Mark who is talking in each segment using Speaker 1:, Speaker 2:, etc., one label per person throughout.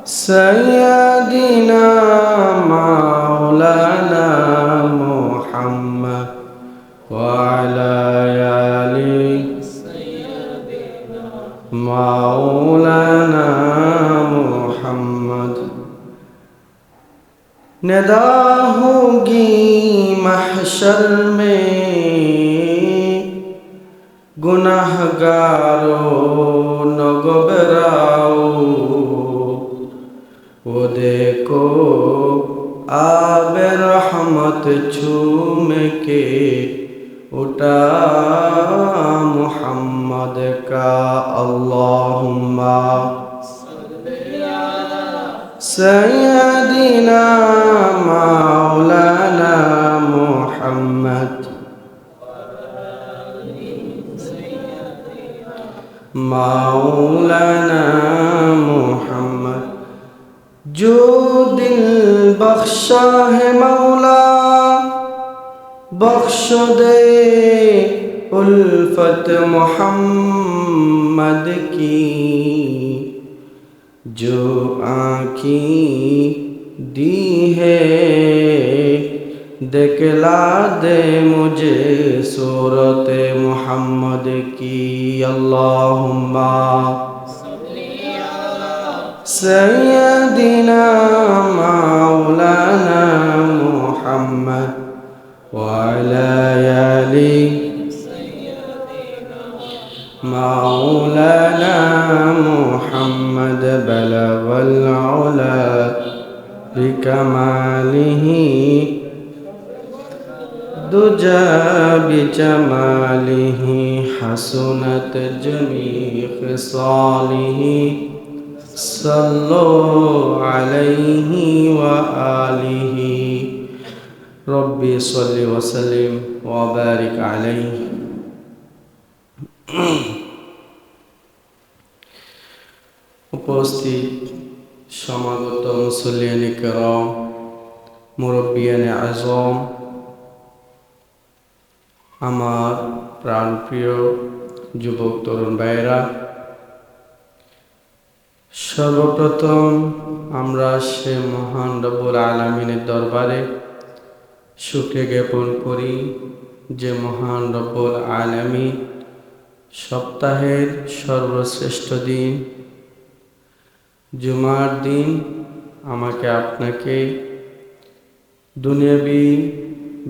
Speaker 1: سيدنا مولانا محمد وعلى آل مولانا محمد निदा होगी महशर में गुनाहगारों न घबराओ वो देखो आबे रहमत चूम के उठा मुहम्मद का अल्लाहुम्मा सय्यदिना मौलाना मुहम्मद मौलाना मुहम्मद जो दिल बख्शा है मौला बख्श दे उल्फत मोहम्मद की जो आँखी दी है दिखला दे मुझे सूरत मोहम्मद की अल्लाहुम्मा सय्यदिना मौलाना मुहम्मद वअला आलि मौलाना मुहम्मद बलगल उला बिकमालिही दुजा बिजमालिही हसनत जमी खिसालिही सल्लो अलैहि व आलिहि रब्बी सल्लि व सल्लिम व बारिक अलैहि। उपस्थित समागत मुसल्लियाने किराम मुरब्बियाने आज़म আমার প্রাণপ্রিয় যুবক তরুণ ভাইরা, সর্বপ্রথম আমরা সে মহান রব্বুল আলামিনের দরবারে শুকরিয়া জ্ঞাপন করি যে মহান রব্বুল আলামিন সপ্তাহের সর্বশ্রেষ্ঠ দিন জুমার দিন আমাকে আপনাকে দুনিয়াবি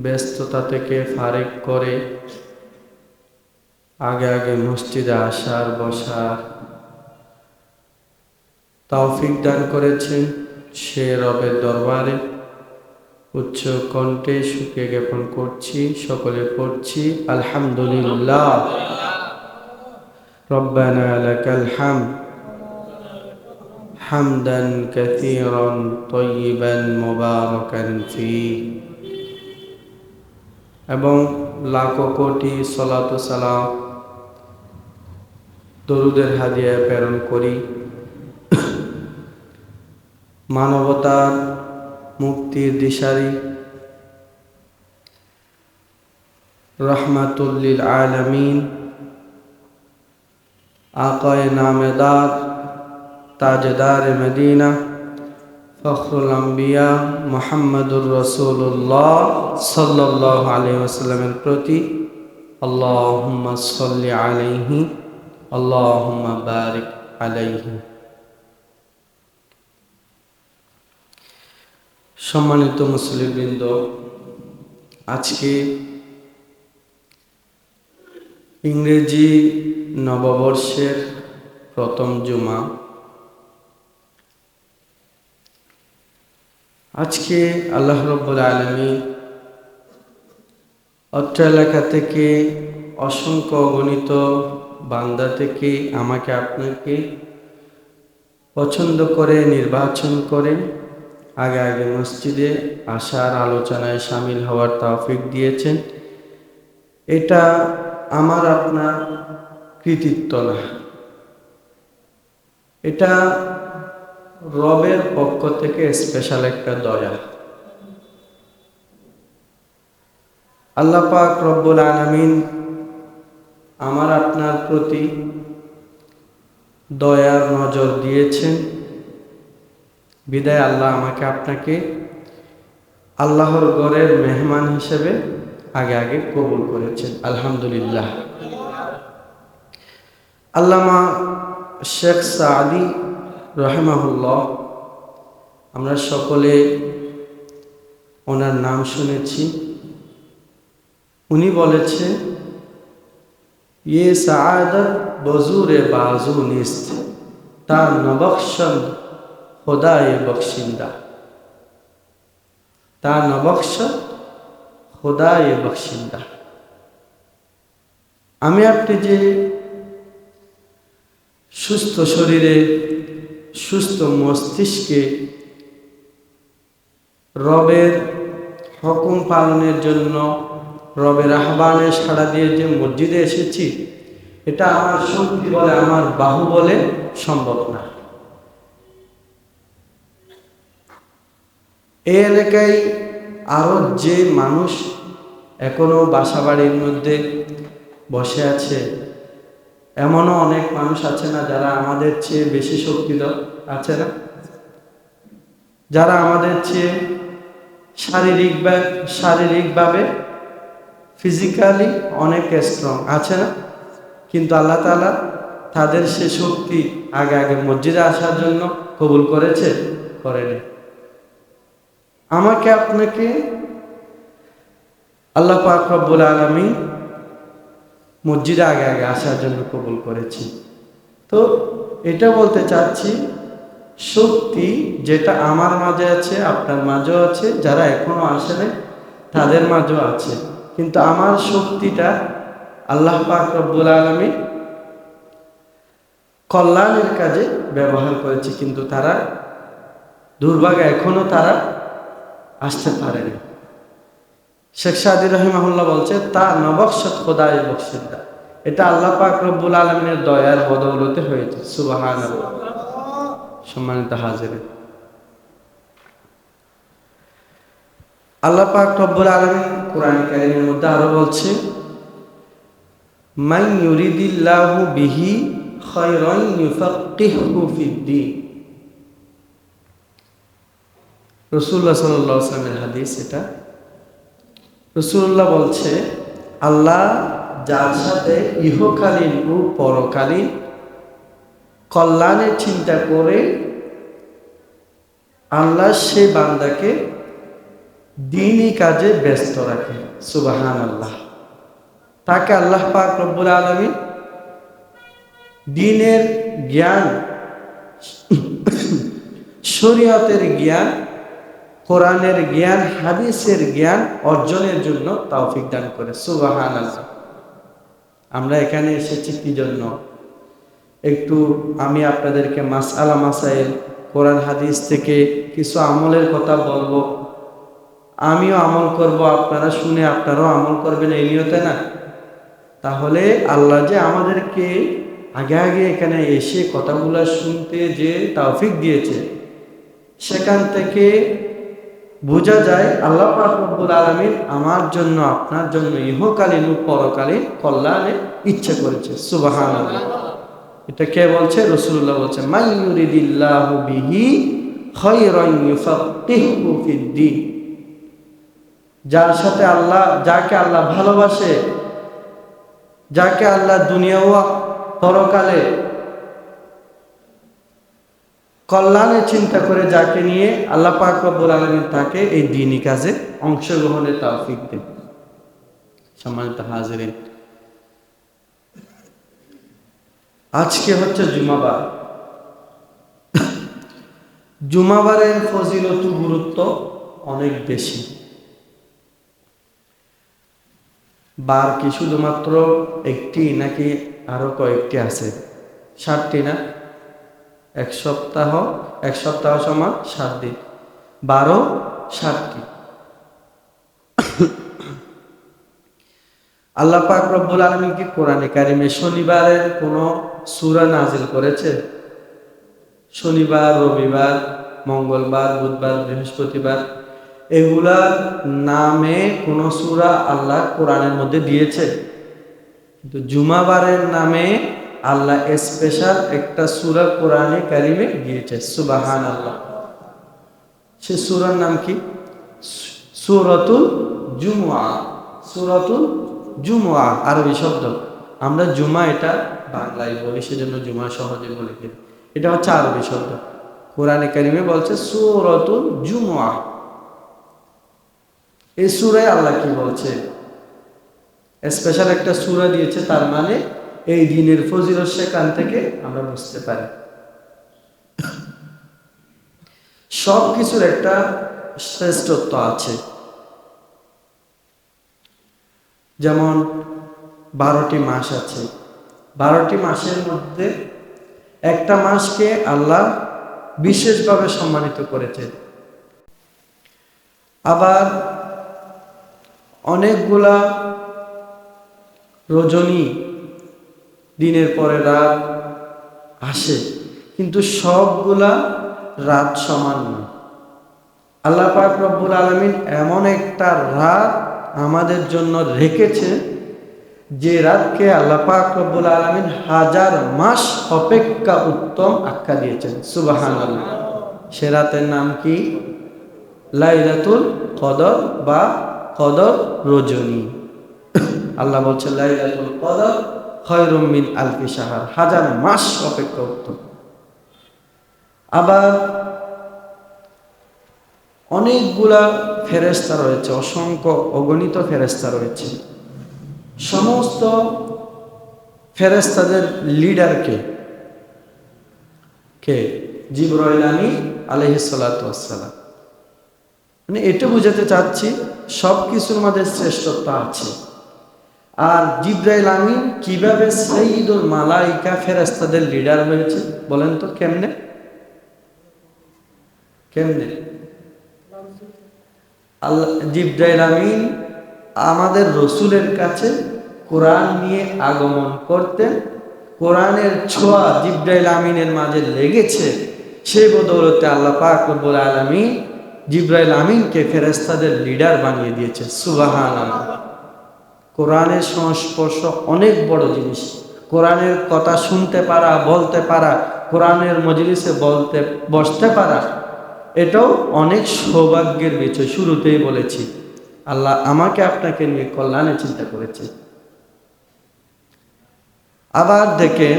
Speaker 1: ব্যস্ততা থেকে ফারেক করে আগে আগে মসজিদে আসার বসার তৌফিক দান করেছেন। সে রবের দরবারে উচ্চ কণ্ঠে শুকরিয়া জ্ঞাপন করছি, সকলে পড়ছি আলহামদুলিল্লাহ। রব্বানা লাকাল হামদ হামদান কাসীরান তাইয়িবান মুবারাকান ফীহি, এবং লাখো কোটি সালাত ও সালাম দরুদের হাদিয়া প্রেরণ করি মানবতার মুক্তির দিশারি রহমাতুল লিল আলামিন আকায়ে নামেদার তাজদার মদিনা ফখরুল আম্বিয়া মুহাম্মদুর রাসূলুল্লাহ সাল্লাল্লাহু আলাইহি ওয়াসাল্লামের প্রতি আল্লাহুম্মা সাল্লি আলাইহি আল্লাহুম্মা বারিক আলাইহি। সম্মানিত মুসলিমবৃন্দ, আজকে ইংরেজি নববর্ষের প্রথম জুমা। আজকে আল্লাহ রাব্বুল আলামিন অত্র এলাকা থেকে অসংখ্য অগণিত বান্দা থেকে আমাকে আপনাকে পছন্দ করে নির্বাচন করে আগে আগে মসজিদে আসার আলোচনায় শামিল হওয়ার তৌফিক দিয়েছেন। এটা আমার আপনার কৃতিত্ব না, এটা রবের পক্ষ থেকে স্পেশাল একটা দয়া। আল্লাহ পাক রব্বুল আলামিন আমার আপনার প্রতি দয়ার নজর দিয়েছেন বিদায় আল্লাহ আমাকে আপনাকে আল্লাহর ঘরের মেহমান হিসেবে আগে আগে কবুল করেছেন, আলহামদুলিল্লাহ। আল্লামা শেখ সাদি রহমাহুল্লাহ, আমরা সকলে ওনার নাম শুনেছি। উনি বলেছে, ইয়ে সাআদত বজুরে বাজু নিস্ত তা নবখশন্দ খোদায়ে বখশিন্দা, তা নবখশত খোদায়ে বখশিন্দা। আমি আপনি যে সুস্থ শরীরে সুস্থ মস্তিষ্কে রবের হুকুম পালনের জন্য রবের আহ্বানে সাড়া দিয়ে যে মসজিদে এসেছি, এটা আমার শক্তি বলে আমার বাহু বলে সম্ভব না। এই এলাকায় আরো যে মানুষ এখনো বাসাবাড়ির মধ্যে বসে আছে, এমনও অনেক মানুষ আছে না যারা আমাদের চেয়ে বেশি শক্তিধর আছে না, যারা আমাদের চেয়ে শারীরিকভাবে ফিজিক্যালি অনেক স্ট্রং আছে না, কিন্তু আল্লাহ তাআলা তাদের সে শক্তি আগে আগে মসজিদে আসার জন্য কবুল করেছে, করেনি। আমাকে আপনাকে আল্লাহ পাক রব্বুল আলামিন মসজিদে আগে আগে আসার জন্য কবুল করেছি। তো এটা বলতে চাচ্ছি, শক্তি যেটা আমার মাঝে আছে, আপনার মাঝেও আছে, যারা এখনো আসে নাই তাদের মাঝেও আছে, কিন্তু আমার শক্তিটা আল্লাহ পাক রব্বুল আলামিন কল্যাণের কাজে ব্যবহার করেছে, কিন্তু তারা দুর্ভাগ্য এখনো তারা আসতে পারেনি। শেখ সাদি রহিমাহুল্লাহ বলছে, তা নবখশত খোদায়ে বখশিন্দা, এটা আল্লাহ পাক রব্বুল আলামিনের দয়ার বদৌলতে হয়েছে। সুবহানাল্লাহ। সম্মানিত হাজিরিন, আল্লাহ পাক রব্বুল আলামিন কোরআন কারীমের মধ্যে আরো বলছে, মান ইউরিদিল্লাহু বিহি খায়রান ইউফাক্কিহু ফিদ্দীন। রাসূলুল্লাহ সাল্লাল্লাহু আলাইহি ওয়াসাল্লামের হাদিস এটা। রাসূলুল্লাহ বলছে, আল্লাহ যার সাথে ইহকালীন ও পরকালীন কল্যাণের চিন্তা করে, আল্লাহ সে বান্দাকে দ্বীনি কাজে ব্যস্ত রাখে। সুবহানাল্লাহ। তাকে আল্লাহ পাক রব্বুল আলামিন দ্বীনের জ্ঞান, শরীয়তের জ্ঞান, কোরআনের জ্ঞান, হাদিসের জ্ঞান অর্জনের জন্য তৌফিক দান করে। সুবহানাল্লাহ। আমরা এখানে এসেছি কি জন্য? একটু আমি আপনাদেরকে মাসআলা মাসাইল কোরআন হাদিস থেকে কিছু আমলের কথা বলবো, আমিও আমল করব, আপনারা শুনে আপনারাও আমল করবেন, এই নিয়তে না। তাহলে আল্লাহ যে আমাদেরকে আগে আগে এখানে এসে কথাগুলো শুনতে যে তৌফিক দিয়েছে, সেখান থেকে বোঝা যায় আল্লাহ পাক রব্বুল আলামিন আমার জন্য, আপনার জন্য ইহকালীন ও পরকালীন কল্যাণে ইচ্ছা করেছে। সুবহানাল্লাহ। এটা কে বলছে? রাসূলুল্লাহ বলছে, মান ইউরিদিল্লাহু বিহি খায়রান ইউফাক্কিহু ফিদ্দীন। যার সাথে আল্লাহ, যাকে আল্লাহ ভালোবাসে, যাকে আল্লাহ দুনিয়া ও পরকালে কল্যাণের চিন্তা করে, যাকে নিয়ে আল্লাহ পাক রব্বুল আলামিন তাকে এই দ্বীনি কাজে অংশগ্রহণের তৌফিক দেন। সম্মানিত হাজিরিন, আজকে হচ্ছে জুমাবার। জুমাবারের ফজিলত গুরুত্ব অনেক বেশি। বার কি শুধুমাত্র একটি, নাকি আরো কয়েকটি আছে? 7টি না? এক সপ্তাহ সমান 7 দিন, 12 7টি। আল্লাহ পাক রব্বুল আলামিন কি কোরআনে কারিমে শনিবারের কোন সূরা নাজিল করেছে? শনিবার, রবিবার, মঙ্গলবার, বুধবার, বৃহস্পতিবার, এগুলার নামে কোন সূরা আল্লাহ কোরআনের মধ্যে দিয়েছে? কিন্তু জুমাবারের নামে আল্লাহ স্পেশাল একটা সূরা কোরআনে কারিমে দিয়েছে। সুবহানাল্লাহ। সে সূরার নাম কি? সূরাতুল জুমআ। সূরাতুল জুমআ আরবি শব্দ। আমরা জুমা এটা বাংলায় বলি, সেজন্য জুমা সহজে বলে ফেলি। এটা হচ্ছে আরবি শব্দ। কোরআনে কারিমে বলছে সূরাতুল জুমআ। এই সূরায় আল্লাহ কি বলছে? স্পেশাল একটা সূরা দিয়েছে, তার মানে এই দিনের ফজিলত সেখান থেকে আমরা বুঝতে পারি। সব কিছুর একটা শ্রেষ্ঠত্ব আছে। যেমন 12টি মাস আছে, 12টি মাসের মধ্যে একটা মাসকে আল্লাহ বিশেষভাবে সম্মানিত করেছেন। আবার অনেকগুলা রজনী, দিনের পরে রাত আসে, কিন্তু সবগুলা রাত সমান নয়। আল্লাহ পাক রব্বুল আলামিন এমন একটা রাত আমাদের জন্য রেখেছে, যে রাতকে আল্লাহ পাক রব্বুল আলামিন হাজার মাস অপেক্ষা উত্তম আখ্যা দিয়েছেন। সুবহানাল্লাহ। সে রাতের নাম কি? লাইলাতুল কদর বা কদর রজনী। আল্লাহ বলছেন লাইলাতুল কদর খায়রুম মিন আলফি শাহর, হাজার মাস অপেক্ষা উত্তম। আবার অনেকগুলা ফেরেশতা রয়েছে, অসংখ্য অগণিত ফেরেশতা রয়েছে। সমস্ত ফেরেশতাদের লিডারকে কে? জিবরাইল আমিন আলাইহিস সালাতু ওয়াস সালাম। মানে এটা বুঝাতে চাচ্ছি সব কিছুর মধ্যে শ্রেষ্ঠত্ব আছে। আর জিবরাইল আমিন কিভাবে সাইয়্যিদুল মালাইকা ফেরেশতাদের লিডার হয়েছে বলেন তো? কেমনে? আল্লাহ জিবরাইল আমিন আমাদের রসুলের কাছে কোরআন নিয়ে আগমন করতেন। কোরআনের ছোঁয়া জিবরাইল আমিনের মাঝে লেগেছে, সেই বদৌলতে আল্লাহ পাক রব্বুল আলামিন জিবরাইল আমিনকে ফেরেশতাদের লিডার বানিয়ে দিয়েছে। সুবহানাল্লাহ। কোরআনের সংস্পর্শ অনেক বড় জিনিস। কোরআনের কথা শুনতে পারা, বলতে পারা, কোরআনের মজলিসে বসতে পারা, এটাও অনেক সৌভাগ্যের বিষয়। শুরুতেই বলেছি আল্লাহ আমাকে আপনাকে নিয়ে কল্যাণে চিন্তা করেছে। আবার দেখেন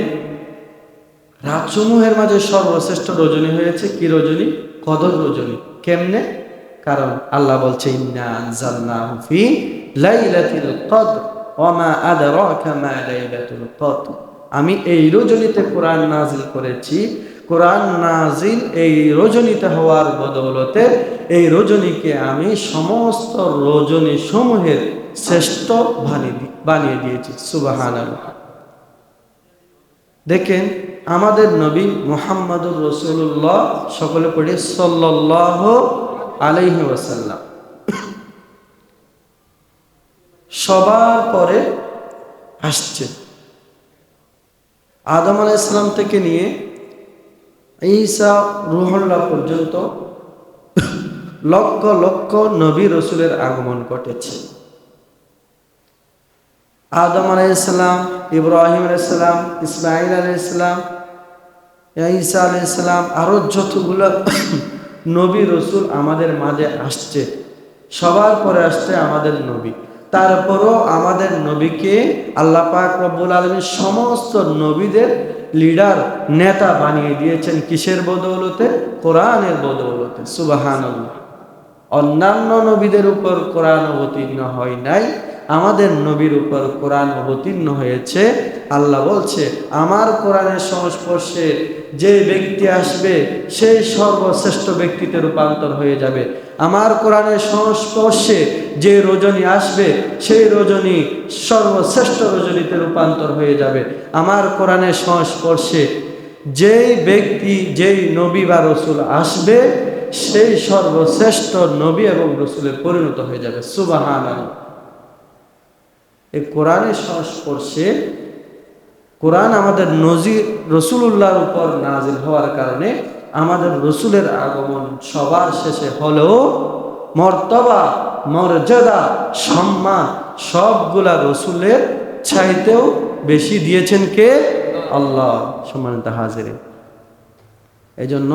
Speaker 1: রাতসমূহের মাঝে সর্বশ্রেষ্ঠ রজনী হয়েছে কি রজনী? কদর রজনী। কেমনে? কারণ আল্লাহ বলছে ইন্না আনজালনাহু ফি লাইলাতিল কদর ওয়া মা আদরাকা মা লাইলাতুল কদর। আমি এই রজনীতে কোরআন নাজিল করেছি। কোরআন নাজিল এই রজনীতে হওয়ার বদৌলতে এই রজনীকে আমি সমস্ত রজনী সমূহের শ্রেষ্ঠ বানিয়ে দিয়েছি। সুবহানাল্লাহ। দেখেন আমাদের নবী মুহাম্মদুর রাসূলুল্লাহ, সকলে পড়ি সাল্লাল্লাহু আলাইহি ওয়াসাল্লাম, সবার পরে আসছে। আদম আলাইহিস সালাম থেকে নিয়ে ঈসা রূহুল্লাহ পর্যন্ত লক্ষ লক্ষ নবী রসুলের আগমন ঘটেছে। আদম আলাইহিস সালাম, ইব্রাহিম আলাইহিস সালাম, ইসমাঈল আলাইহিস সালাম, ঈসা আলাইহিস সালাম, আরো যতগুলো নবী রসুল আমাদের মাঝে আসছে, সবার পরে আসছে আমাদের নবী। তারপরও আমাদের নবীকে আল্লাহ পাক রব্বুল আলামিন সমস্ত নবীদের লিডার, নেতা বানিয়ে দিয়েছেন। কিসের বদৌলতে? কোরআনের বদৌলতে। সুবহানাল্লাহ। অন্যান্য নবীদের উপর কোরআন অবতীর্ণ হয় নাই, আমাদের নবীর উপর কোরআন অবতীর্ণ হয়েছে। আল্লাহ বলছে আমার কোরআনের সংস্পর্শে যে ব্যক্তি আসবে সেই সর্বশ্রেষ্ঠ ব্যক্তিতে রূপান্তর হয়ে যাবে। আমার কোরআনের সংস্পর্শে যে রজনী আসবে সেই রজনী সর্বশ্রেষ্ঠ রজনীতে রূপান্তর হয়ে যাবে। আমার কোরআনের সংস্পর্শে যেই ব্যক্তি, যেই নবী বা রসুল আসবে সেই সর্বশ্রেষ্ঠ নবী এবং রসুলের পরিণত হয়ে যাবে। সুবহানাল্লাহ। এই কোরআনের সংস্পর্শে, কোরআন আমাদের রসুলুল্লাহর উপর নাজিল হওয়ার কারণে আমাদের রসুলের আগমন সবার শেষে হলেও মর্তবা, মর্যাদা, সম্মান সবগুলা রসুলের চাইতেও বেশি দিয়েছেন কে? আল্লাহ। সম্মানিত হাজিরিন, এই জন্য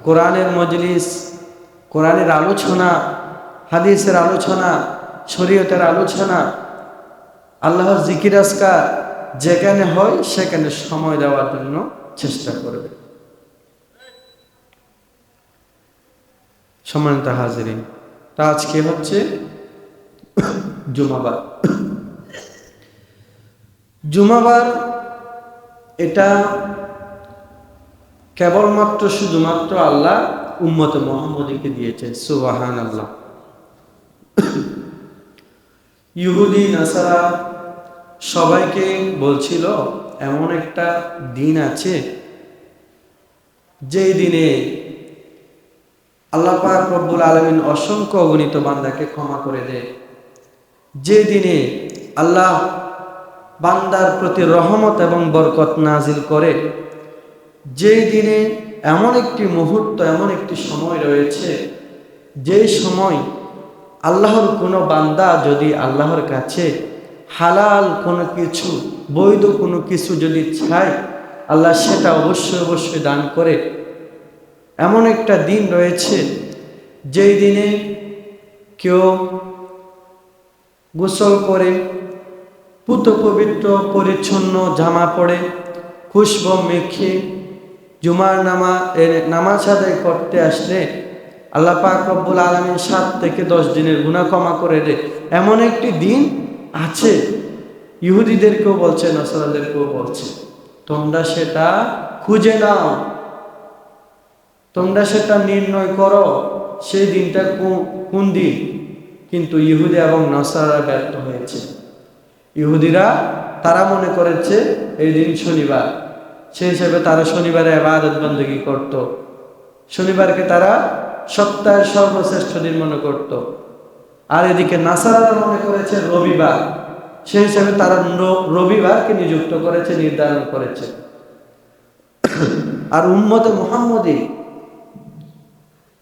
Speaker 1: কোরআনের মজলিস, কোরআনের আলোচনা, হাদিসের আলোচনা, শরীয়তের আলোচনা, আল্লাহর জিকির আজকার যেখানে হয় সেখানে সময় দেওয়ার জন্য চেষ্টা করবে। সম্মানিত হাজিরিন, তা আজকে হচ্ছে জুমাবার। জুমাবার এটা কেবলমাত্র শুধুমাত্র আল্লাহ উম্মতে মুহাম্মদীকে দিয়েছে। সুবহানাল্লাহ। ইহুদি নাসারা সবাইকে বলছিল এমন একটা দিন আছে যেই দিনে আল্লাহ পাক রব্বুল আলামিন অসংখ্য অগণিত বান্দাকে ক্ষমা করে দেয়, যে দিনে আল্লাহ বান্দার প্রতি রহমত এবং বরকত নাজিল করে, যেই দিনে এমন একটি মুহূর্ত, এমন একটি সময় রয়েছে, যেই সময় আল্লাহর কোনো বান্দা যদি আল্লাহর কাছে হালাল কোনো কিছু, বৈধ কোনো কিছু যদি চায়, আল্লাহ সেটা অবশ্যই অবশ্যই দান করে। এমন একটা দিন রয়েছে যেই দিনে কেউ গোসল করে পুত পবিত্র পরিচ্ছন্ন জামা পরে খুশবু মেখে জুমার নামাজ আদায় করতে আসলে আল্লাহ পাক রব্বুল আলামিন 7 থেকে 10 দিনের গুনাহ ক্ষমা করে দেয়। এমন একটি দিন আছে। ইহুদিদেরকেও বলছে, নাসারাদেরকেও বলছে, তোমরা সেটা খুঁজে নাও, তোমরা সেটা নির্ণয় করো সেই দিনটা কোন দিন। কিন্তু ইহুদি এবং নাসারা ব্যর্থ হয়েছে। ইহুদিরা তারা মনে করেছে এই দিন শনিবার, সেই হিসাবে তারা শনিবারে ইবাদত বندگی করত। শনিবারকে তারা সপ্তাহের সর্বশ্রেষ্ঠ দিন মনে করত। আর এদিকে নাসারারা মনে করেছে রবিবার, সেই হিসাবে তারা রবিবারকে নিযুক্ত করেছে, নির্ধারণ করেছে। আর উম্মতে মুহাম্মদী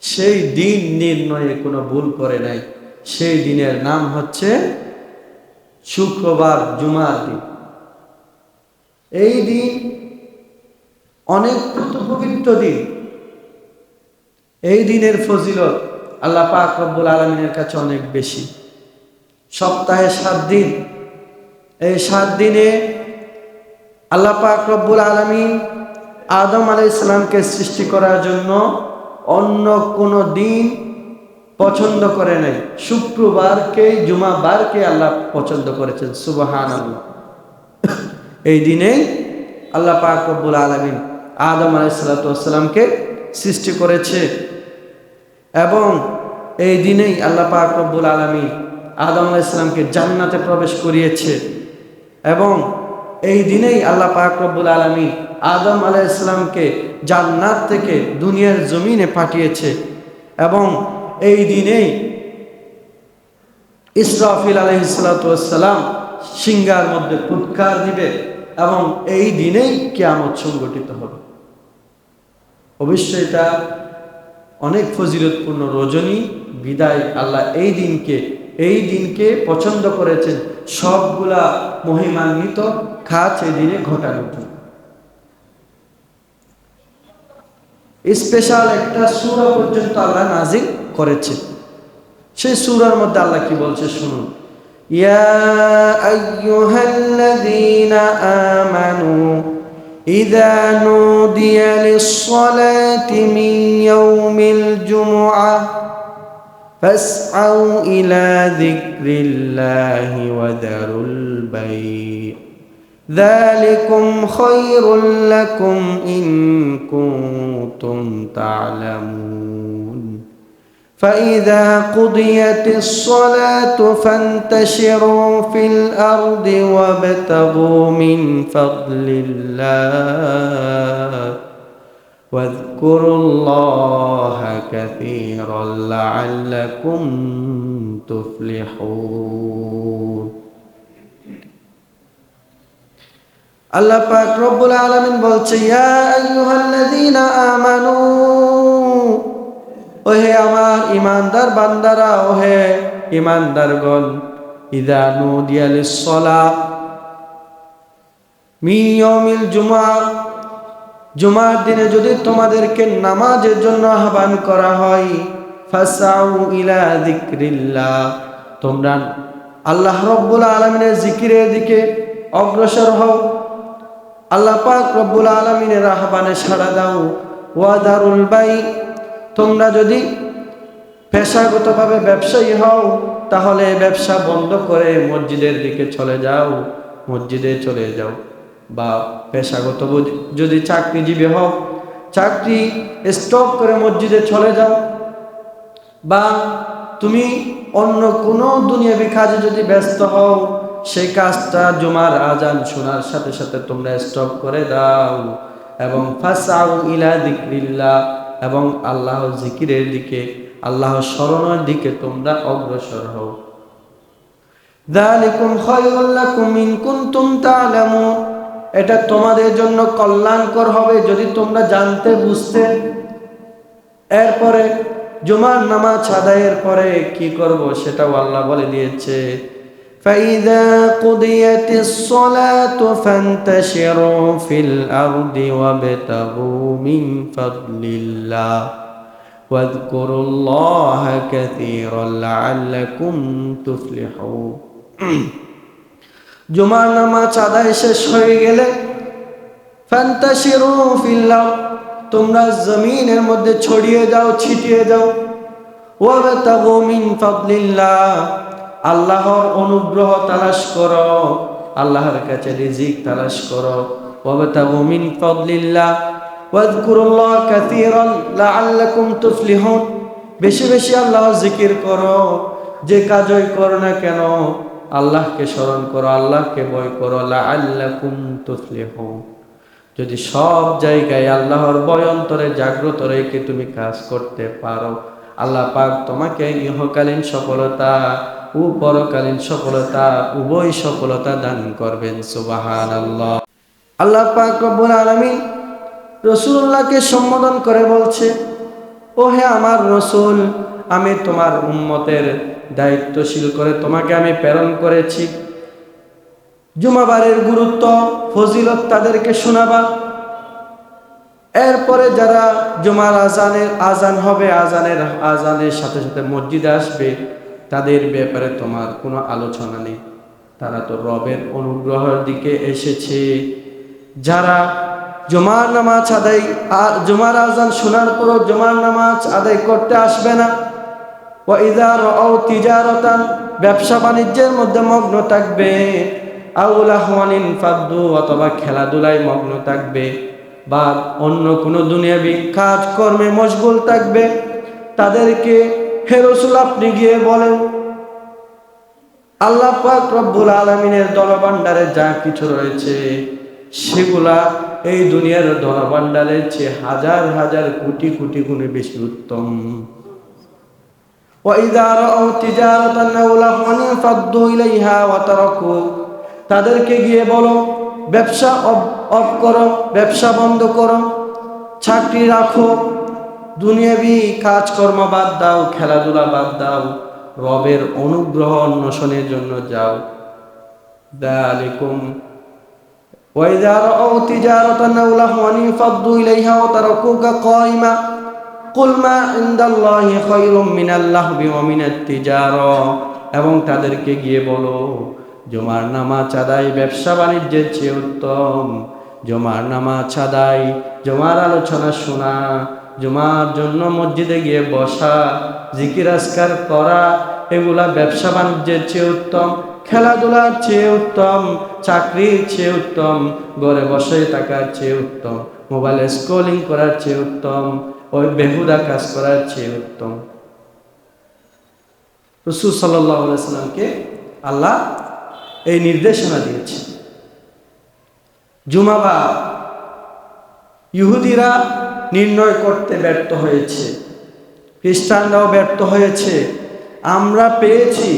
Speaker 1: সেই দিন নির্ণয়ে কোনো ভুল করে নাই। সেই দিনের নাম হচ্ছে শুক্রবার, জুমার দিন। এই দিন অনেক পবিত্র দিন। এই দিনের ফজিলত আল্লাহ পাক রব্বুল আলামিনের কাছে অনেক বেশি। সপ্তাহে 7 দিন, এই 7 দিনে আল্লাহ পাক রব্বুল আলামিন আদম আলাইহিস সালামকে সৃষ্টি করার জন্য অন্য কোনো দিন পছন্দ করে নাই। শুক্রবারকে, জুমাবারকে আল্লাহ পছন্দ করেছেন। সুবহানাল্লাহ। এই দিনেই আল্লাহ পাক রব্বুল আলামিন আদম আলাইহিস সালামকে সৃষ্টি করেছে এবং এই দিনেই আল্লাহ পাক রব্বুল আলামিন আদম আলাইহিস সালামকে জান্নাতে প্রবেশ করিয়েছে এবং এই দিনেই আল্লাহ পাক রব্বুল আলামিন আদম আলাইহিস সালামকে জান্নাত থেকে দুনিয়ার জমিনে পাঠিয়েছে এবং এই দিনেই ইসরাফিল আলাইহিস সালাম সিংহার মধ্যে ফুৎকার দিবে এবং এই দিনেই কিয়ামত সংঘটিত হবে। অবশ্যই এটা অনেক ফজিলতপূর্ণ রজনী বিদায়। আল্লাহ এই দিনকে পছন্দ করেছেন সবগুলা মহিমান্বিত কাজ এই দিনে ঘটানোর জন্য। স্পেশাল একটা সূরা পর্যন্ত আল্লাহ নাজিল করেছে। সেই সূরার মধ্যে আল্লাহ কি বলছে শুনুন। ইয়া আইয়ুহাল্লাযীনা আমানু ইযা নুদিয়া লিস-সালাতি মিন ইয়াউমিল জুমআহ ফাসআউ ইলা যিকরিল্লাহি ওয়া দারুল বাই' ذلكم خير لكم إن كنتم تعلمون فإذا قضيت الصلاة فانتشروا في الأرض وابتغوا من فضل الله واذكروا الله كثيرا لعلكم تفلحون। আল্লাহ পাক রব্বুল আলামিন বলছে, ইয়া আইয়ুহাল্লাযীনা আমানু, ওহে আমার ঈমানদার বান্দারা, ওহে ঈমানদারগণ, ইযা নুদিয়া লিস-সালাহ মিন ইয়াউমিল জুমআহ, জুমার দিনে যদি তোমাদেরকে নামাজের জন্য আহ্বান করা হয়, ফাসাউ ইলা যিকরিল্লাহ, তোমরা আল্লাহ রাব্বুল আলামিনের জিকিরের দিকে অগ্রসর হও, আল্লাহ পাক রব্বুল আলামিনের আহ্বানে সাড়া দাও। ওয়াদারুল বাই, তোমরা যদি পেশাগতভাবে ব্যবসায়ী হও তাহলে ব্যবসা বন্ধ করে মসজিদের দিকে চলে যাও, মসজিদে চলে যাও। বা পেশাগত যদি চাকরিজীবী হও, চাকরি স্টপ করে মসজিদে চলে যাও। বা তুমি অন্য কোনো দুনিয়াবি কাজে যদি ব্যস্ত হও, সেই কাজটা জুমার আজান শোনার সাথে সাথে তোমরা স্টপ করে দাও। এবং ফাসাউ ইলা যিকরিল্লাহ, এবং আল্লাহর জিকিরের দিকে, আল্লাহর স্মরণের দিকে তোমরা অগ্রসর হও। যালিকুম খায়রুল লাকুম ইন কুনতুম তা'লামুন, এটা তোমাদের জন্য কল্যাণকর হবে যদি তোমরা জানতে বুঝতে। এরপরে জুমার নামাজ আদায়ের পরে কি করব সেটাও আল্লাহ বলে দিয়েছে। ফাইযা কুদিয়াতিস সালাতু ফান্তাশিরু ফিল আরদি ওয়াবতাগু মিন ফাদলিল্লাহ ওয়াযকুরুল্লাহা কাসীরান লাআল্লাকুম তুফলিহুন। জুমার নামাজ আদায় শেষ হয়ে গেলে ফান্তাশিরু ফিল আরদ, তোমরা জমিনের মধ্যে ছড়িয়ে যাও, ছিটিয়ে যাও। ওয়াবতাগু মিন ফাদলিল্লাহ, আল্লাহর অনুগ্রহ তালাশ করো, আল্লাহর কাছে রিজিক তালাশ করো। ওয়াবতাগু মিন ফাদলিল্লাহ ওয়াযকুরুল্লাহা কাসীরান লাআল্লাকুম তুফলিহুন, বেশি বেশি আল্লাহর জিকির করো। যে কাজই করো না কেন আল্লাহকে স্মরণ করো, আল্লাহকে ভয় করো। লাআল্লাকুম তুফলিহুন, যদি সব জায়গায় আল্লাহর ভয় অন্তরে জাগ্রত রেখে তুমি কাজ করতে পারো, আল্লাহ পাক তোমাকে ইহকালীন সফলতা ও পরকালীন সফলতা, উভয় সফলতা দান করবেন। সুবহানাল্লাহ। আল্লাহ পাক রব্বুল আলামিন রাসূলুল্লাহকে সম্বোধন করে বলছে, ও হে আমার রাসূল, আমি তোমার উম্মতের দায়িত্বশীল করে তোমাকে আমি প্রেরণ করেছি। জুমাবারের গুরুত্ব ফজিলত তাদেরকে শোনাবা। এরপরে যারা জুমার আজান হবে, আজানের সাথে সাথে মসজিদে আসবে, তাদের ব্যাপারে তোমার কোনো আলোচনা নেই। তারা তো রবের অনুগ্রহের দিকে এসেছে। যারা জুমার নামাজ আদায়, জুমার আজান শোনার পরও জুমার নামাজ আদায় করতে আসবে না, ওয়াইযা রাআউ তিজারাতান, ব্যবসা বাণিজ্যের মধ্যে মগ্ন থাকবে, আও লাহওয়ানিন ফাদ্দু, অথবা খেলাধুলায় মগ্ন থাকবে, বা অন্য কোনো দুনিয়াবি কাজকর্মে মশগুল থাকবে, তাদেরকে হে রাসূল আপনি গিয়ে বলেন, আল্লাহ পাক রব্বুল আলামিনের ধনভাণ্ডারে যা কিছু রয়েছে সেগুলা এই দুনিয়ার ধনভাণ্ডারের চেয়ে হাজার হাজার কোটি কোটি গুণে বেশি উত্তম। ওয়াইযা রাআউ তিজারাতান আও লাহওয়ান ফাদ্দু ইলাইহা ওয়া তারাকু, তাদেরকে গিয়ে বলো ব্যবসা অফ করো, ব্যবসা বন্ধ করো, চাকরি রাখো, দুনিয়াবি কাজকর্ম বাদ দাও, খেলাধুলা বাদ দাও, রবের অনুগ্রহ অন্বেষণের জন্য যাও। যালিকুম ওয়াইযা রাআউ তিজারাতান আও লাহওয়ান ফাদ্দু ইলাইহা ওয়া তারাকুকা কায়িমা কুল মা ইনদাল্লাহি খায়রুম মিনাল লাহবি ওয়া মিনাত তিজারা, এবং তাদেরকে গিয়ে বলো জুমার নামাজ আদায় ব্যবসা বাণিজ্যের চেয়ে উত্তম। জুমার নামাজ আদায়, জুমার আলোচনা শোনা, জুমার জন্য মসজিদে গিয়ে বসা, জিকির আজকার করা, এগুলা ব্যবসা বাণিজ্যের চেয়ে উত্তম, খেলাধুলার চেয়ে উত্তম, চাকরির চেয়ে উত্তম, ঘরে বসে থাকার চেয়ে উত্তম, মোবাইলে স্ক্রলিং করার চেয়ে উত্তম, ওই বেহুদা কাজ করার চেয়ে উত্তম। রাসূল সাল্লাল্লাহু আলাইহি ওয়াসাল্লামকে আল্লাহ এই নির্দেশনা দিয়েছে। জুমাবার ইহুদিরা নির্ণয় করতে ব্যর্থ হয়েছে, খ্রিস্টানরাও ব্যর্থ হয়েছে, আমরা পেয়েছি,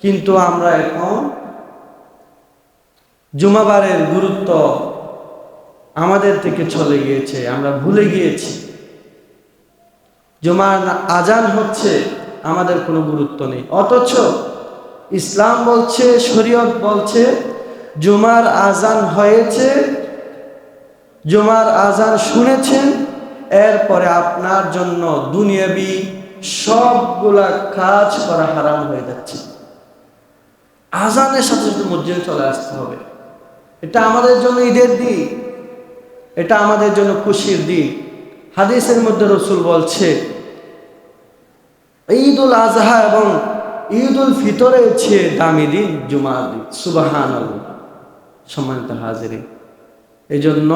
Speaker 1: কিন্তু আমরা এখন জুমাবারের গুরুত্ব আমাদের থেকে চলে গিয়েছে, আমরা ভুলে গিয়েছি। জুমার আজান হচ্ছে, আমাদের কোনো গুরুত্ব নেই, অথচ ইসলাম বলছে, শরীয়ত বলছে জুমার আজান হয়েছে জুমার আজান শুনেছেন, এরপরে আপনার জন্য দুনিয়াবি সবগুলা কাজ করা হারাম হয়ে যাচ্ছে। আজানের সাথে সাথে মসজিদে চলে আসতে হবে। এটা আমাদের জন্য ঈদের দিন, এটা আমাদের জন্য খুশির দিন। হাদিসের মধ্যে রাসূল বলছে, ঈদুল আজহা এবং ঈদুল ফিতরের চেয়ে দামি দিন জুমার দিন। সুবহানাল্লাহ। সম্মানিত হাজিরিন, এই জন্য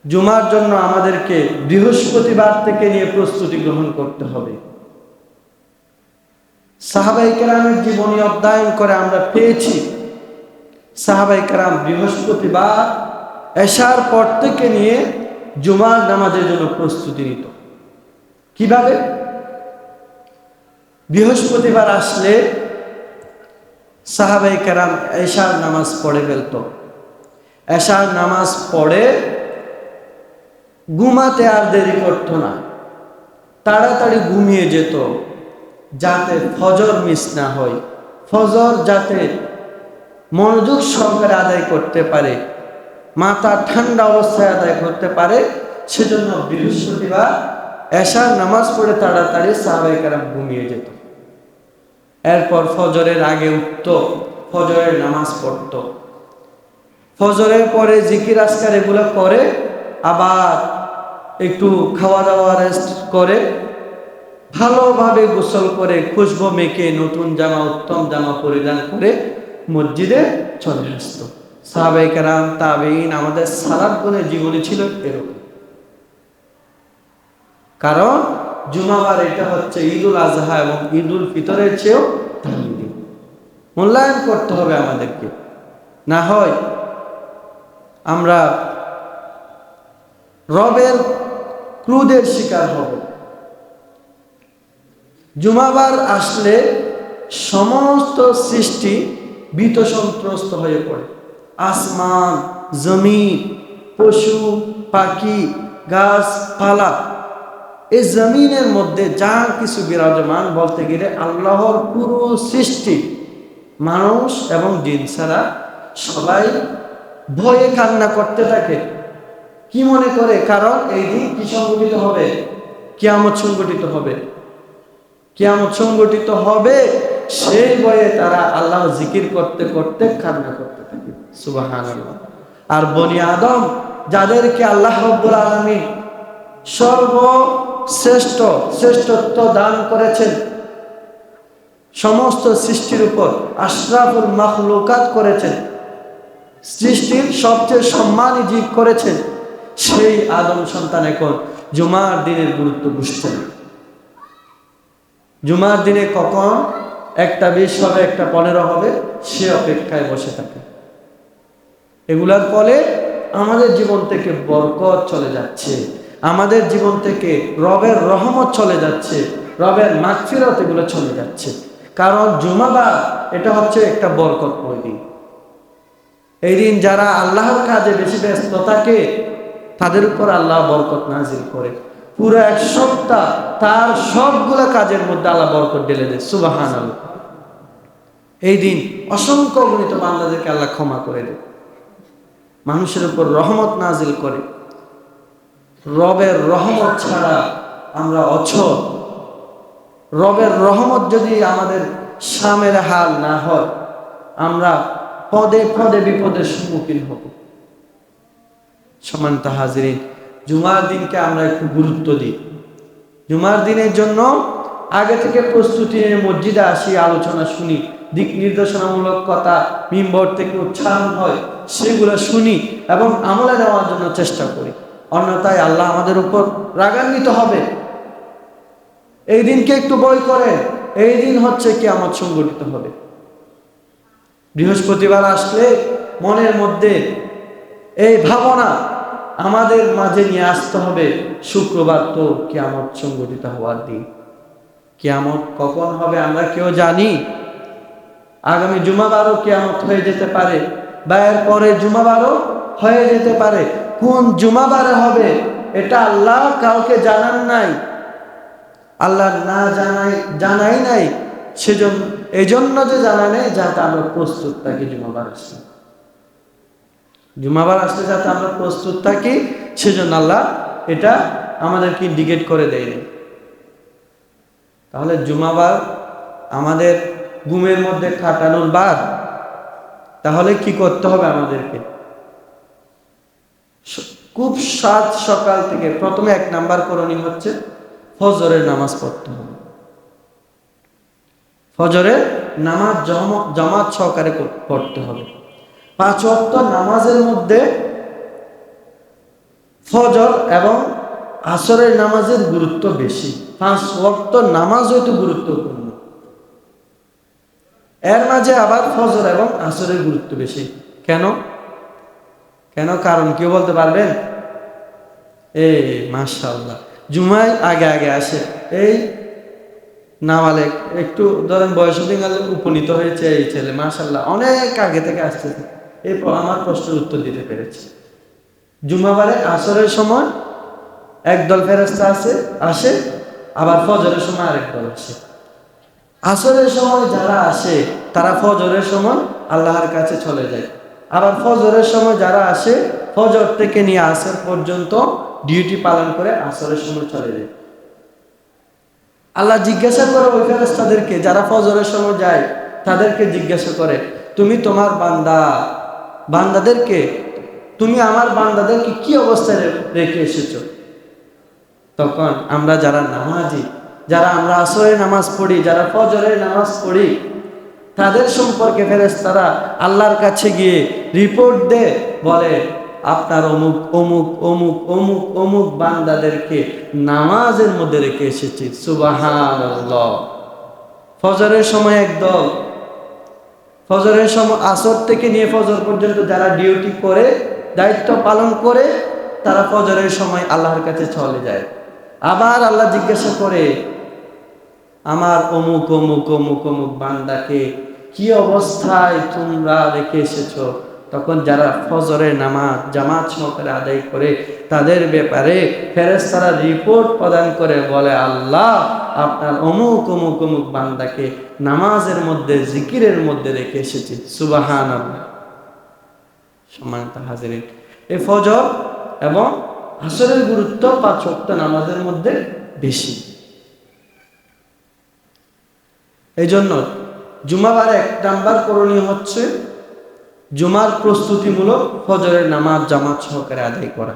Speaker 1: জুমার জন্য আমাদেরকে বৃহস্পতিবার থেকে নিয়ে প্রস্তুতি গ্রহণ করতে হবে। সাহাবায়ে কেরামের জীবনী অধ্যয়ন করে আমরা পেয়েছি, সাহাবায়ে কেরাম বৃহস্পতিবার এশার পর থেকে নিয়ে জুমার নামাজের জন্য প্রস্তুতি নিত। কিভাবে? বৃহস্পতিবার আসলে সাহাবায়ে কেরাম এশার নামাজ পড়ে ফেলত। এশার নামাজ পড়ে ঘুমাতে আর দেরি করতো না, তাড়াতাড়ি ঘুমিয়ে যেত, যাতে ফজর মিস না হয়, ফজর যাতে মনোযোগ সহকারে আদায় করতে পারে, মাথা ঠান্ডা অবস্থায় আদায় করতে পারে। সেজন্য বৃহস্পতিবার এশার নামাজ পড়ে তাড়াতাড়ি সাহাবায়ে কেরাম ঘুমিয়ে যেত। এরপর ফজরের আগে উঠত, ফজরের নামাজ পড়ত, ফজরের পরে জিকির আজকার এগুলো করে আবার একটু খাওয়া দাওয়া রেস্ট করে ভালোভাবে গোসল করে খুশবু মেখে নতুন জামা, উত্তম জামা পরিধান করে মসজিদে চলে আসতো। সাহাবায়ে কেরাম, তাবেঈন, আমাদের সালাফগণের জীবনী ছিল এরকম। কারণ জুমাবার এটা হচ্ছে ঈদুল আজহা এবং ঈদুল ফিতরের চেয়েও দামি দিন। মূল্যায়ন করতে হবে আমাদেরকে, না হয় আমরা রবের ক্রোধের শিকার হব। জুমাবার আসলে সমস্ত সৃষ্টি ভীত সন্ত্রস্ত হয়ে পড়ে। আসমান, জমিন, পশু পাখি, গাছপালা, এই জমিনের মধ্যে যা কিছু বিরাজমান, বলতে গেলে আল্লাহর পুরো সৃষ্টি, মানুষ এবং জিন ছাড়া সবাই ভয়ে কান্না করতে থাকে। কি মনে করে? কারণ এই দিন কি সংগঠিত হবে? কিয়ামত সংগঠিত হবে। কিয়ামত সংগঠিত হবে, সেই ভয়ে তারা আল্লাহ জিকির করতে করতে কান্না করতে থাকে। সুবহানাল্লাহ। আর বনি আদম, যাদেরকে আল্লাহ রাব্বুল আলামিন শ্রেষ্ঠত্ব দান করেছেন, সমস্ত সৃষ্টির উপর আশরাফুল মাখলুকাত করেছেন, সৃষ্টির সবচেয়ে সম্মানী জীব করেছেন, সেই আদম সন্তান এখন জুমার দিনের গুরুত্ব বুঝছেন। জুমার দিনে কখন 1:20 হবে, 1:15 হবে, সে অপেক্ষায় বসে থাকে। এগুলার ফলে আমাদের জীবন থেকে বরকত চলে যাচ্ছে, আমাদের জীবন থেকে রবের রহমত চলে যাচ্ছে, রবের মাগফিরাত এগুলো চলে যাচ্ছে। কারণ জুমাবার এটা হচ্ছে একটা বরকতময় দিন। এই দিন যারা আল্লাহর কাজে বেশি ব্যস্ত থাকে তাদের উপর আল্লাহ বরকত নাজিল করে। পুরো এক সপ্তাহ তার সবগুলা কাজের মধ্যে আল্লাহ বরকত ঢেলে দেয়। সুবহানাল্লাহ। এই দিন অসংখ্য অগণিত বান্দাদেরকে আল্লাহ ক্ষমা করে দেয়, মানুষের উপর রহমত নাজিল করে। রবের রহমত ছাড়া আমরা অচল। রবের রহমত যদি আমাদের সামেল হাল না হয়, আমরা পদে পদে বিপদের সম্মুখীন হব। সম্মানিত হাজিরিন, জুমার দিনকে আমরা একটু গুরুত্ব দিই। জুমার দিনের জন্য আগে থেকে প্রস্তুতি নিয়ে মসজিদে আসি, আলোচনা শুনি, দিক নির্দেশনামূলক কথা মিম্বর থেকে উচ্চারণ হয়, সেগুলো শুনি এবং আমলে নেওয়ার জন্য চেষ্টা করি। অন্যথায় আল্লাহ আমাদের উপর রাগান্বিত হবে। এই দিনকে একটু ভয় করে, এই দিন হচ্ছে কিয়ামত সংঘটিত হবে। বৃহস্পতিবার আসলে মনের মধ্যে এই ভাবনা আমাদের মাঝে নিয়ে আসতে হবে, শুক্রবার তো কিয়ামত সংঘটিত হওয়ার দিন। কিয়ামত কখন হবে আমরা কেউ জানি? আগামী জুমাবারও কিয়ামত হয়ে যেতে পারে, বা এর পরে জুমাবারও হয়ে যেতে পারে। কোন জুমাবারে হবে এটা আল্লাহ কাউকে জানান নাই, আল্লাহ না জানাই নাই। সেজন্য এই জন্য যে জানা নেই, যাতে আমরা প্রস্তুত থাকি জুমাবার আসলে। জুমাবার আসলে যাতে আমরা প্রস্তুত থাকি, সেজন্য আল্লাহ এটা আমাদেরকে ইন্ডিকেট করে দেয়নি। তাহলে জুমাবার আমাদের ঘুমের মধ্যে কাটানোর বার, তাহলে কি করতে হবে আমাদেরকে? খুব সাত সকাল থেকে প্রথমে 1 নাম্বার করণীয় হচ্ছে ফজরের নামাজ পড়তে হবে। ফজরের নামাজ জামাত সহকারে পড়তে হবে। 5 ওয়াক্ত নামাজের মধ্যে ফজর এবং আসরের নামাজের গুরুত্ব বেশি। 5 ওয়াক্ত নামাজ হয়তো গুরুত্বপূর্ণ, এর মাঝে আবার ফজর এবং আসরের গুরুত্ব বেশি। কেন? কারণ কেউ বলতে পারবেন? মাশাআল্লাহ, জুমায় আগে আগে আসে, এই নাবালেগ একটু ধরেন বয়স উপনীত হয়েছে এই ছেলে, মাশাআল্লাহ অনেক আগে থেকে আসতেছে। এরপর আমার প্রশ্নের উত্তর দিতে পেরেছি। জুমাবারে আসরের সময় একদল ফেরেশতা আসে, আবার ফজরের সময় আরেক দল আসে। আসরের সময় যারা আসে তারা ফজরের সময় আল্লাহর কাছে চলে যায়, আবার ফজরের সময় যারা আসে ফজর থেকে নিয়ে আসর পর্যন্ত ডিউটি পালন করে আসরের সময় চলে যায়। আল্লাহ জিজ্ঞাসা করে ওই ফেরেশতাদেরকে, যারা ফজরের সময় যায় তাদেরকে জিজ্ঞাসা করে, তুমি তোমার বান্দাদেরকে তুমি আমার বান্দাদেরকে কি অবস্থায় রেখে এসেছো? তখন আমরা যারা নামাজি, যারা আমরা আসরের নামাজ পড়ি, যারা ফজরের নামাজ পড়ি, তাদের সম্পর্কে ফেরেশতারা আল্লাহর কাছে গিয়ে রিপোর্ট দেয়, বলে আপনার অমুক অমুক অমুক অমুক অমুক বান্দাদেরকে নামাজের মধ্যে রেখে এসেছি। সুবহানাল্লাহ। ফজরের সময় একদল, ফজরের সময় আসর থেকে নিয়ে ফজর পর্যন্ত যারা ডিউটি করে, দায়িত্ব পালন করে, তারা ফজরের সময় আল্লাহর কাছে চলে যায়। আবার আল্লাহ জিজ্ঞাসা করে, আমার অমুক অমুক অমুক অমুক বান্দাকে কি অবস্থায় তোমরা রেখে এসেছো? তখন যারা ফজরের নামাজ জামাত সহকারে আদায় করে, তাদের ব্যাপারে ফেরেশতারা রিপোর্ট প্রদান করে, বলে আল্লাহ আপনার অমুক অমুক অমুক বান্দাকে নামাজের মধ্যে জিকিরের মধ্যে রেখে এসেছি। সুবহানাল্লাহ। সম্মানিত হাজিরিন, এই ফজর এবং আসরের গুরুত্ব 5 ওয়াক্ত নামাজের মধ্যে বেশি। এই জন্য জুমাবার 1 নাম্বার করণীয় হচ্ছে জুমার প্রস্তুতিমূলক ফজরের নামাজ জামাত সহকারে আদায় করা।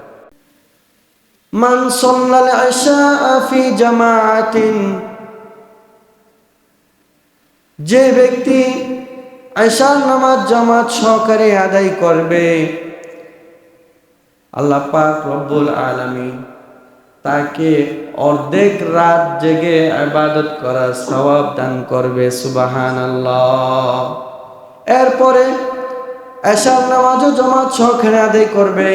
Speaker 1: মান সাল্লাল ইশা ফি জামাআতিন, যে ব্যক্তি ইশার নামাজ জামাত সহকারে আদায় করবে, আল্লাহ পাক রব্বুল আলামিন তাকে অর্ধেক রাত জেগে ইবাদত করার সওয়াব দান করবে। সুবহানাল্লাহ। এরপরে এশার নামাজও জামাত সহকারে আদায় করবে,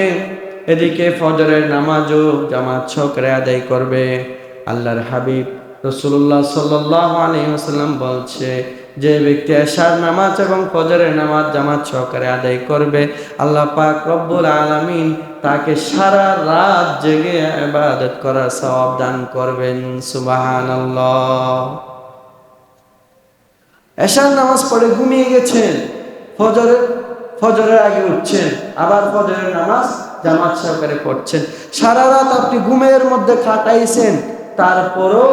Speaker 1: এদিকে ফজরের নামাজও জামাত সহকারে আদায় করবে। আল্লাহর হাবিব রাসূলুল্লাহ সাল্লাল্লাহু আলাইহি ওয়াসাল্লাম বলছে, যে ব্যক্তি এশার নামাজ এবং ফজরের নামাজ জামাত সহকারে আদায় করবে, আল্লাহ পাক রব্বুল আলামিন তাকে সারা রাত জেগে ইবাদত করার সওয়াব দান করবেন। সুবহানাল্লাহ। এশার নামাজ পড়ে ঘুমিয়ে গেছেন, ফজরের আগে উঠছেন, আবার ফজরের নামাজ জামাত সহকারে পড়ছেন, সারা রাত আপনি ঘুমের মধ্যে কাটাইছেন, তারপরও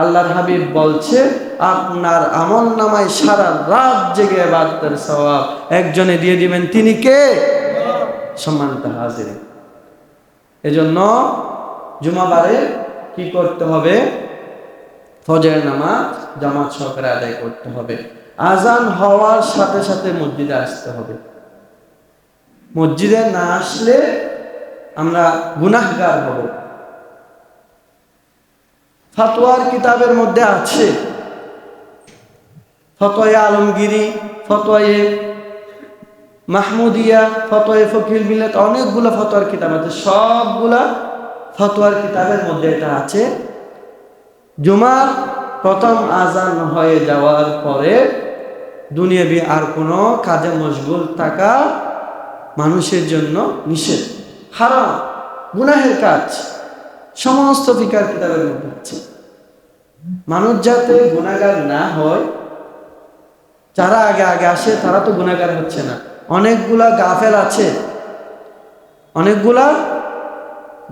Speaker 1: আল্লাহর হাবিব বলছে আপনার আমল নামায় সারা রাত জেগে ইবাদতের সওয়াব একজনে দিয়ে দিবেন। তিনি কে? সম্মানিত হাজিরিন, এজন্য জুমাবারে কি করতে হবে? ফজরের নামাজ জামাত সহকারে আদায় করতে হবে। আজান হওয়ার সাথে সাথে মসজিদে আসতে হবে। মসজিদে না আসলে আমরা গুনাহগার হব। ফতোয়ার কিতাবের মধ্যে আছে, ফতোয়া আলমগিরি, ফতোয়া মাহমুদিয়া, ফতোয়া ফকিহুল মিল্লাত, অনেকগুলো ফতোয়ার কিতাব আছে। সবগুলা ফতোয়ার কিতাবের মধ্যে এটা আছে, জুমার প্রথম আজান হয়ে যাওয়ার পরে দুনিয়াবি আর কোনো কাজে মশগুল থাকা মানুষের জন্য নিষেধ, হারাম, গুনাহের কাজ। সমস্ত ফিকার কিতাবের মধ্যে আছে। মানুষ যাতে গুনাহগার না হয়, যারা আগে আগে আসে তারা তো গুনাহগার হচ্ছে না, অনেকগুলা গাফেল আছে অনেকগুলা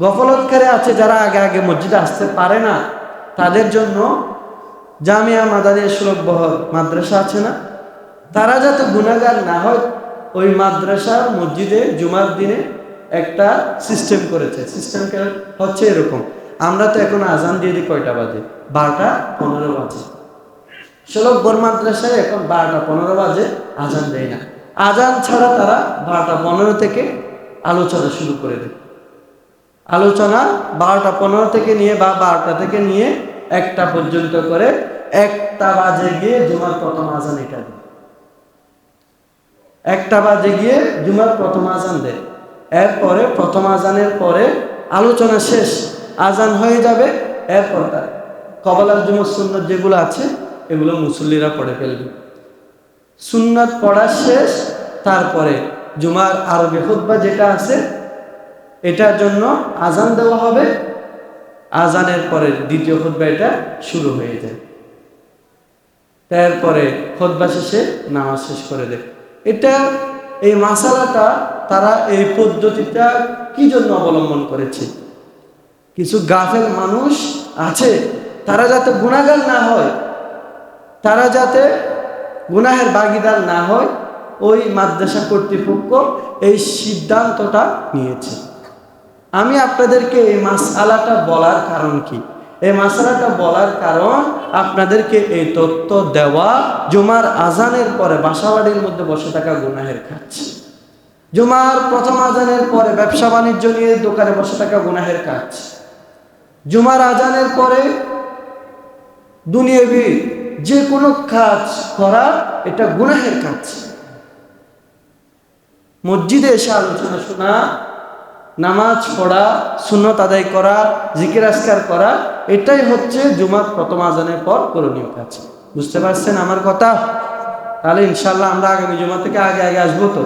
Speaker 1: গফলতকারী আছে যারা আগে আগে মসজিদে আসতে পারে না, তাদের জন্য জামিয়া মাদারিয়া সুলভবহর মাদ্রাসা আছে না, তারা যাতে গুনাহগার না হয় ওই মাদ্রাসার মসজিদে জুমার দিনে একটা সিস্টেম করেছে। সিস্টেম হচ্ছে এরকম, আমরা তো এখন আজান দিয়ে দিই কয়টা বাজে? 12:15 বাজে। সুলভবহর মাদ্রাসায় এখন 12:15 বাজে আজান দেয় না। আজান ছাড়া তারা 12:15 থেকে আলোচনা শুরু করে দেয়। আলোচনা 12:15 থেকে নিয়ে বা 12টা থেকে নিয়ে 1টা পর্যন্ত করে, 1টা বাজে গিয়ে জুমার প্রথম আজান এটা দেয়। 1টা বাজে গিয়ে জুমার প্রথম আজান দেয়। এরপরে প্রথম আজানের পরে আলোচনা শেষ, আজান হয়ে যাবে। এরপর কবলার জুমার সুন্নত যেগুলো আছে এগুলো মুসল্লিরা পড়ে ফেলবে। সুন্নত পড়া শেষ, তারপরে জুমার আরবি খুতবা যেটা আছে এটার জন্য আজান দেওয়া হবে। আজানের পরে দ্বিতীয় খুতবা এটা শুরু হয়ে যায়। তারপরে খুতবা শেষে নামাজ শেষ করে দেয়। এটা এই মাসালাটা তারা এই পদ্ধতিটা কি জন্য অবলম্বন করেছে? কিছু গাফেল মানুষ আছে, তারা যাতে গুনাহগার না হয়, তারা যাতে গুনাহের ভাগীদার না হয়, ওই মাদ্রাসা কর্তৃপক্ষ এই সিদ্ধান্তটা নিয়েছে। আমি আপনাদেরকে এই মাসআলাটা বলার কারণ কি? এই মাসআলাটা বলার কারণ আপনাদেরকে এই তথ্য দেওয়া, জুমার আজানের পরে বাসাবাড়ির মধ্যে বসে থাকা গুনাহের কাজ, জুমার প্রথম আজানের পরে ব্যবসা বাণিজ্য নিয়ে দোকানে বসে থাকা গুনাহের কাজ, জুমার আজানের পরে দুনিয়াবি যে কোনো কাজ করা এটা গুনাহের কাজ। মসজিদে এসে আলোচনা শোনা, নামাজ পড়া, সুন্নত আদায় করা, জিকির আজকার করা, এটাই হচ্ছে জুমার প্রথম আজানের পর করণীয় কাজ। বুঝতে পারছেন আমার কথা? তাহলে ইনশাল্লাহ আমরা আগামী জুমা থেকে আগে আগে আসবো। তো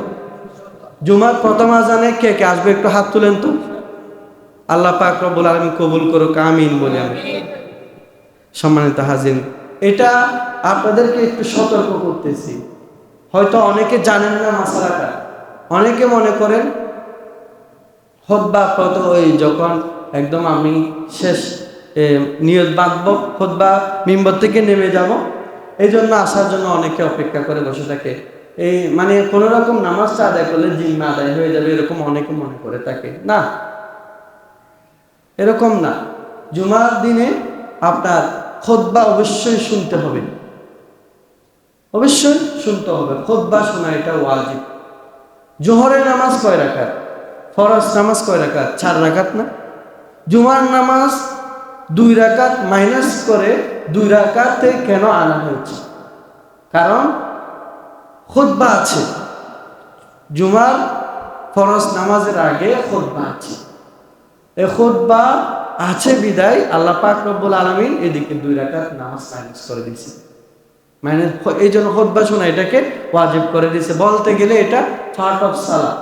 Speaker 1: জুমার প্রথম আজানে কে কে আসবে একটু হাত তুলেন তো। আল্লাহ পাক রব্বুল আলামিন কবুল করুক, আমিন বলে আমি। সম্মানিত হাজির, এটা আপনাদেরকে একটু সতর্ক করতেছি। হয়তো অনেকে জানেন না মাসালাটা, অনেকে মনে করেন খুতবা প্রত ওই যখন একদম আমি শেষ নিয়ত বাঁধব, খুতবা মিম্বর থেকে নেমে যাব, এই জন্য আসার জন্য অনেকে অপেক্ষা করে বসে থাকে। এই মানে কোনো রকম নামাজটা আদায় করলে জিম্মা আদায় হয়ে যাবে, এরকম অনেকে মনে করে থাকে। না, এরকম না। জুমার দিনে আপনার খুতবা অবশ্যই শুনতে হবে, অবশ্যই শুনতে হবে। খুতবা শোনা এটা ওয়াজিব। জোহরের নামাজ কয় রাকাত? ফরজ নামাজ কয় রাকাত? 4 রাকাত না? জুমার নামাজ 2 রাকাত মাইনাস করে 2 রাকাতে কেন আনা হয়েছে? কারণ খুতবা আছে, জুমার ফরজ নামাজের আগে খুতবা আছে। এই খুতবা আছে বিদায় আল্লাহ পাক রব্বুল আলামিন এদিকে 2 রাকাত নামাজ মাইনাস করে দিয়েছে। মানে এই জন্য খুতবা শোনা এটাকে ওয়াজিব করে দিয়েছে। বলতে গেলে এটা পার্ট অফ সালাত,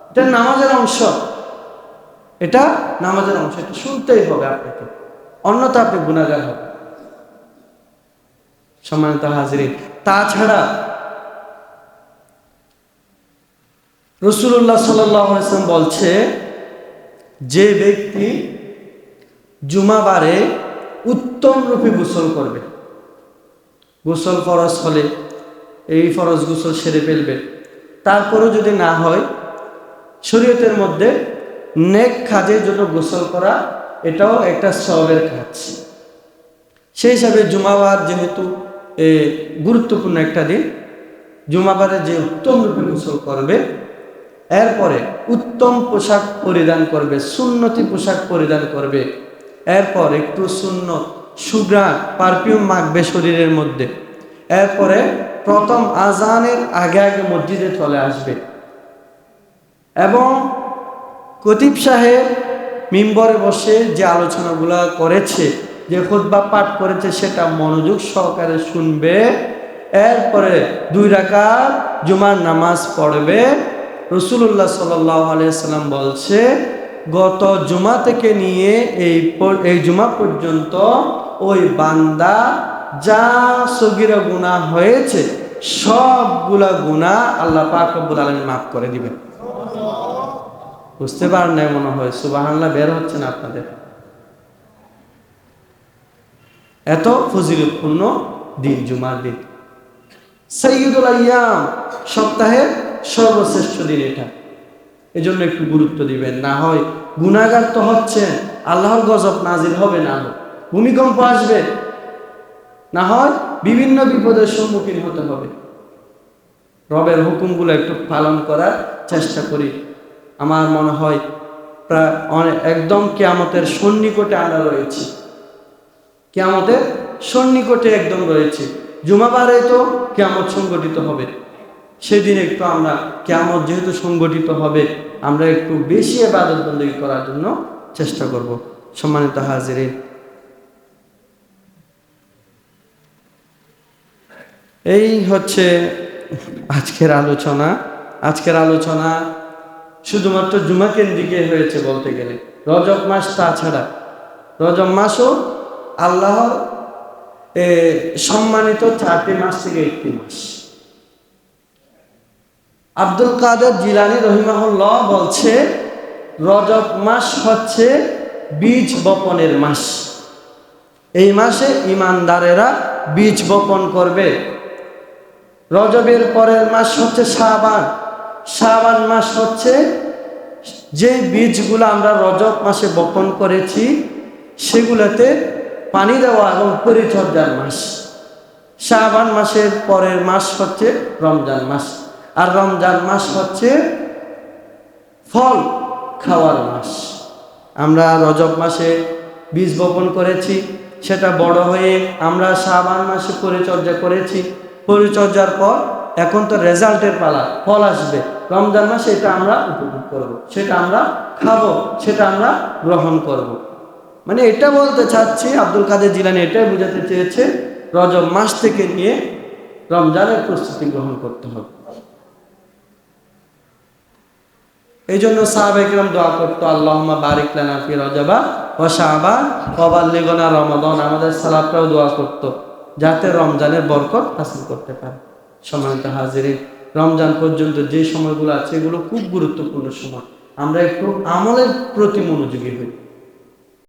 Speaker 1: এটা নামাজের অংশ, এটা নামাজের অংশ, এটা শুনতেই হবে আপনাকে, অন্যথা আপনি গুনাহগার হবেন। সম্মানিত হাজিরিন, তাছাড়া রাসূলুল্লাহ সাল্লাল্লাহু আলাইহি ওয়াসাল্লাম বলছে, যে ব্যক্তি জুমাবারে উত্তম রূপে গোসল করবে, গোসল ফরজ হলে এই ফরজ গোসল সেরে ফেলবে, তারপরও যদি না হয়, শরীয়তের মধ্যে নেক কাজের জন্য গোসল করা এটাও একটা সওয়াবের কাজ। সেই হিসাবে জুমাবার যেহেতু গুরুত্বপূর্ণ একটা দিন, জুমাবারে যে উত্তম রূপে গোসল করবে, এরপরে উত্তম পোশাক পরিধান করবে, সুন্নতি পোশাক পরিধান করবে, এরপর একটু সুন্নত সুঘ্রাণ পারফিউম মাখবে শরীরের মধ্যে, এরপরে প্রথম আজানের আগে আগে মসজিদে চলে আসবে এবং খতিব সাহেব মিম্বরে বসে যে আলোচনাগুলো করেছে, যে খুতবা পাঠ করেছে, সেটা মনোযোগ সহকারে শুনবে। এরপরে 2 রাকাত জুমার নামাজ পড়বে। রাসূলুল্লাহ সাল্লাল্লাহু আলাইহি ওয়াসাল্লাম বলছে, গত জুমা থেকে নিয়ে এই জুমা পর্যন্ত ওই বান্দা যা সগীরা গুনাহ হয়েছে সবগুলা গুনাহ আল্লাহ পাক রব্বুল আলামিন মাফ করে দিবেন। বুঝতে পারেন না মনে হয়, সুবহানাল্লাহ বের হচ্ছে না আপনাদের। এত ফজিলতপূর্ণ দিন জুমার দিন, সাইয়্যিদুল আইয়াম, সপ্তাহের সর্বশ্রেষ্ঠ দিন এটা। এজন্য একটু গুরুত্ব দিবেন, না হয় গুনাহগার তো হচ্ছে, আল্লাহর গজব নাজিল হবে, না হয় ভূমিকম্প আসবে, না হয় বিভিন্ন বিপদের সম্মুখীন হতে হবে। রবের হুকুমগুলো একটু পালন করার চেষ্টা করি। আমার মনে হয় প্রায় একদম কিয়ামতের সন্নিকটে আমরা রয়েছি, কিয়ামতের সন্নিকটে একদম রয়েছে। জুমাবারে তো কিয়ামত সংগঠিত হবে, সেদিন একটু আমরা কিয়ামত যেহেতু সংগঠিত হবে, আমরা একটু বেশি ইবাদত বন্দেগী করার জন্য চেষ্টা করব। সম্মানিত হাজিরিন, এই হচ্ছে আজকের আলোচনা। আজকের আলোচনা শুধুমাত্র জুমা কেন্দ্রিক হয়েছে বলতে গেলে। রজব মাস তাছাড়া, রজব মাসও আল্লাহর সম্মানিত 4টি মাস থেকে একটি মাস। আব্দুল কাদের জিলানী রহিমাহুল্লাহ বলছে, রজব মাস হচ্ছে বীজ বপনের মাস। এই মাসে ইমানদারেরা বীজ বপন করবে। রজবের পরের মাস হচ্ছে শাবান। শাবান মাস হচ্ছে যে বীজগুলো আমরা রজব মাসে বপন করেছি সেগুলোতে পানি দেওয়া এবং পরিচর্যার মাস। শাবান মাসের পরের মাস হচ্ছে রমজান মাস, আর রমজান মাস হচ্ছে ফল খাওয়ার মাস। আমরা রজব মাসে বীজ বপন করেছি, সেটা বড় হয়ে আমরা শাবান মাসে পরিচর্যা করেছি। পরিচর্যার পর এখন তো রেজাল্টের পালা, ফল আসবে। রমজান মাসে এটা আমরা উপভোগ করব, সেটা আমরা খাবো, সেটা আমরা গ্রহণ করব। মানে এটা বলতে চাচ্ছি, আব্দুল কাদের জিলানী এটাই বোঝাতে চেয়েছে, রজব মাস থেকে নিয়ে রমজানের প্রস্তুতি গ্রহণ করতে হবে। এই জন্য সাহাবায়ে কেরাম দোয়া করতো, আল্লাহুম্মা বারিক লানা ফি রজবা ওয়া শাবান ওয়া বাল্লিগনা রমাদান। আমাদের সালাফরাও দোয়া করতো যাতে রমজানের বরকত হাসিল করতে পারে। সম্মানিত হাজিরিন, রমজান পর্যন্ত যে সময়গুলো আছে এগুলো খুব গুরুত্বপূর্ণ সময়। আমরা একটু আমলের প্রতি মনোযোগী হই।